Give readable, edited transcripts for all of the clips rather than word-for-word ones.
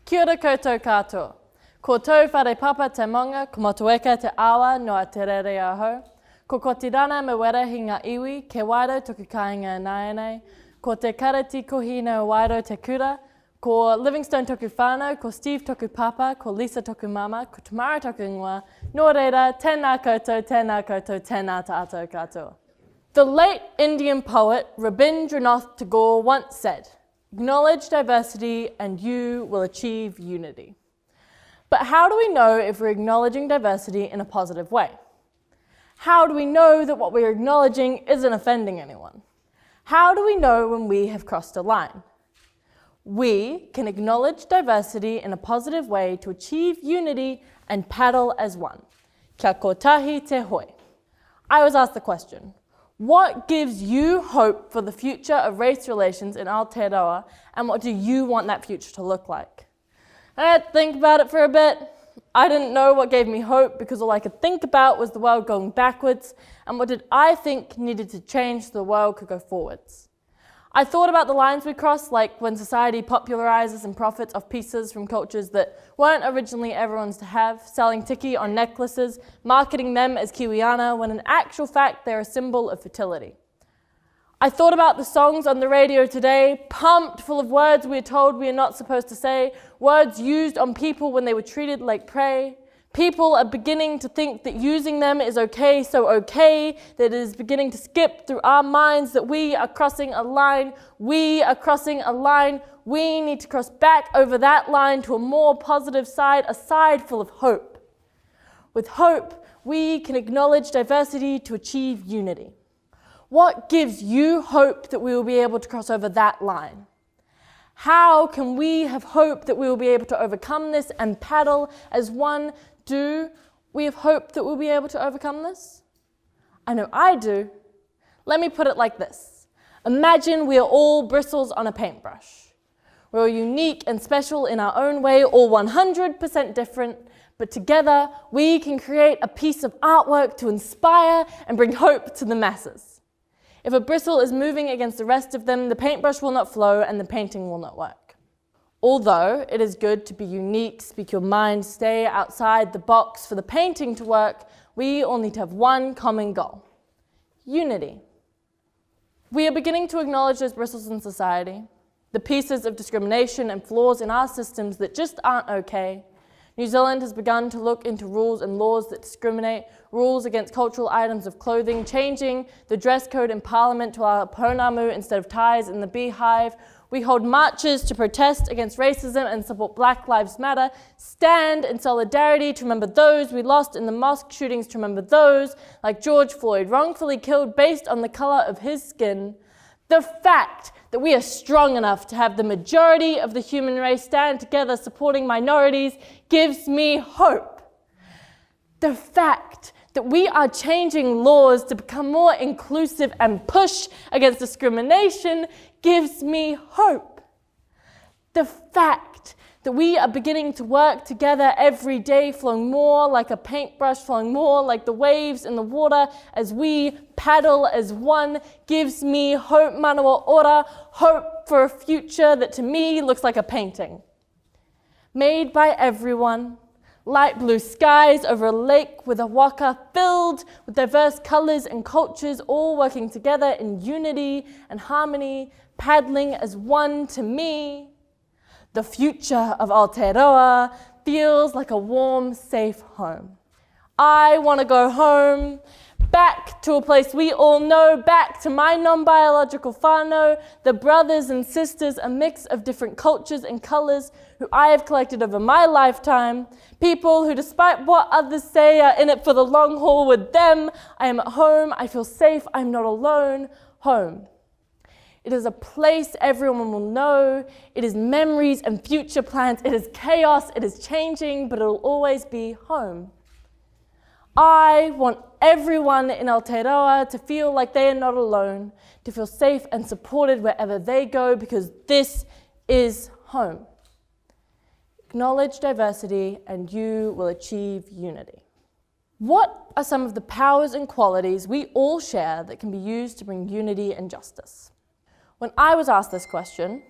Kia ora koutou katoa. Ko tau whare papa te monga, ko motueka te awa noa te rere ahau. Ko kotirana me wera hi ngā iwi, ke wairo tuku kāinga nāianei. Ko te karati kohina wairo te kura. Ko Livingstone toku whānau, ko Steve toku papa, ko Lisa toku mama, ko Tamara toku ingoa. Nō reira, tēnā koutou, tēnā tātou katoa. The late Indian poet Rabindranath Tagore once said, "Acknowledge diversity and you will achieve unity." But how do we know if we're acknowledging diversity in a positive way? How do we know that what we're acknowledging isn't offending anyone? How do we know when we have crossed a line? We can acknowledge diversity in a positive way to achieve unity and paddle as one. Kia kotahi te hoi. I was asked the question, what gives you hope for the future of race relations in Aotearoa, and what do you want that future to look like? I had to think about it for a bit. I didn't know what gave me hope because all I could think about was the world going backwards, and what did I think needed to change so the world could go forwards. I thought about the lines we cross, like when society popularizes and profits off pieces from cultures that weren't originally everyone's to have, selling tiki on necklaces, marketing them as Kiwiana, when in actual fact they're a symbol of fertility. I thought about the songs on the radio today, pumped full of words we are told we are not supposed to say, words used on people when they were treated like prey. People are beginning to think that using them is okay, so okay that it is beginning to skip through our minds that we are crossing a line. We are crossing a line. We need to cross back over that line to a more positive side, a side full of hope. With hope, we can acknowledge diversity to achieve unity. What gives you hope that we will be able to cross over that line? How can we have hope that we will be able to overcome this and paddle as one? Do we have hope that we'll be able to overcome this? I know I do. Let me put it like this. Imagine we are all bristles on a paintbrush. We're unique and special in our own way, all 100% different, but together we can create a piece of artwork to inspire and bring hope to the masses. If a bristle is moving against the rest of them, the paintbrush will not flow and the painting will not work. Although it is good to be unique, speak your mind, stay outside the box for the painting to work, we all need to have one common goal: unity. We are beginning to acknowledge those bristles in society, the pieces of discrimination and flaws in our systems that just aren't okay. New Zealand has begun to look into rules and laws that discriminate, rules against cultural items of clothing, changing the dress code in Parliament to allow pounamu instead of ties in the beehive. We hold marches to protest against racism and support Black Lives Matter, stand in solidarity to remember those we lost in the mosque shootings, to remember those like George Floyd, wrongfully killed based on the color of his skin. The fact that we are strong enough to have the majority of the human race stand together supporting minorities gives me hope. The fact that we are changing laws to become more inclusive and push against discrimination gives me hope. The fact that we are beginning to work together every day, flowing more like a paintbrush, flowing more like the waves in the water as we paddle as one, gives me hope, manawa ora, hope for a future that to me looks like a painting. Made by everyone, light blue skies over a lake with a waka filled with diverse colors and cultures, all working together in unity and harmony, paddling as one to me. The future of Aotearoa feels like a warm, safe home. I want to go home, back to a place we all know, back to my non-biological whānau, the brothers and sisters, a mix of different cultures and colours who I have collected over my lifetime, people who, despite what others say, are in it for the long haul with them. I am at home, I feel safe, I'm not alone, home. It is a place everyone will know. It is memories and future plans. It is chaos. It is changing, but it will always be home. I want everyone in Aotearoa to feel like they are not alone, to feel safe and supported wherever they go, because this is home. Acknowledge diversity and you will achieve unity. What are some of the powers and qualities we all share that can be used to bring unity and justice? When I was asked this question,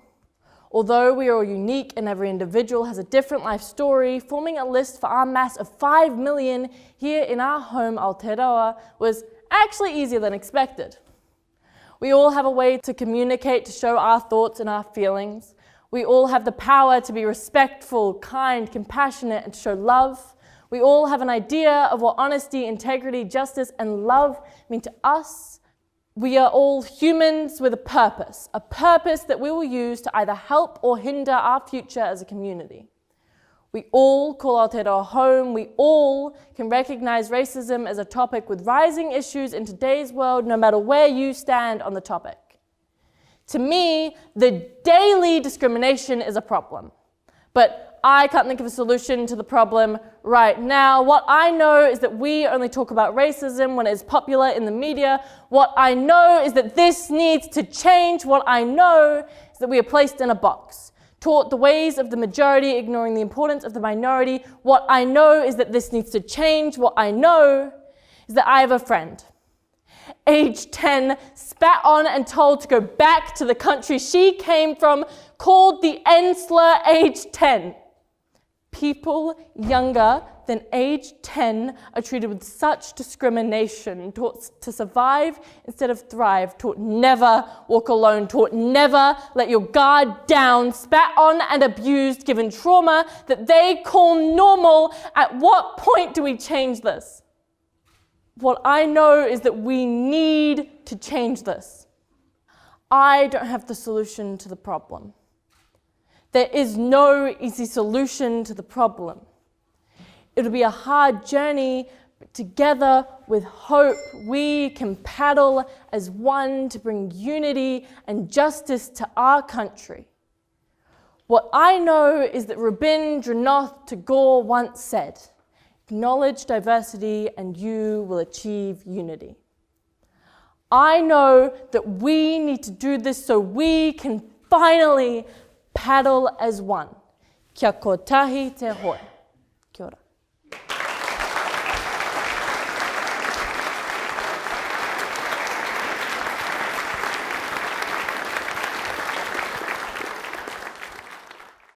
Although we are all unique and every individual has a different life story, forming a list for our mass of 5 million here in our home Aotearoa was actually easier than expected. We all have a way to communicate, to show our thoughts and our feelings. We all have the power to be respectful, kind, compassionate, and to show love. We all have an idea of what honesty, integrity, justice, and love mean to us. We are all humans with a purpose that we will use to either help or hinder our future as a community. We all call Aotearoa home. We all can recognize racism as a topic with rising issues in today's world, no matter where you stand on the topic. To me, the daily discrimination is a problem, but I can't think of a solution to the problem right now. What I know is that we only talk about racism when it's popular in the media. What I know is that this needs to change. What I know is that we are placed in a box, taught the ways of the majority, ignoring the importance of the minority. What I know is that this needs to change. What I know is that I have a friend, age 10, spat on and told to go back to the country she came from, called the N slur age 10. People younger than age 10 are treated with such discrimination, taught to survive instead of thrive, taught never walk alone, taught never let your guard down, spat on and abused, given trauma that they call normal. At what point do we change this? What I know is that we need to change this. I don't have the solution to the problem. There is no easy solution to the problem. It'll be a hard journey, but together with hope, we can paddle as one to bring unity and justice to our country. What I know is that Rabindranath Tagore once said, "Acknowledge diversity and you will achieve unity." I know that we need to do this so we can finally paddle as one. Kia kotahi te hoe.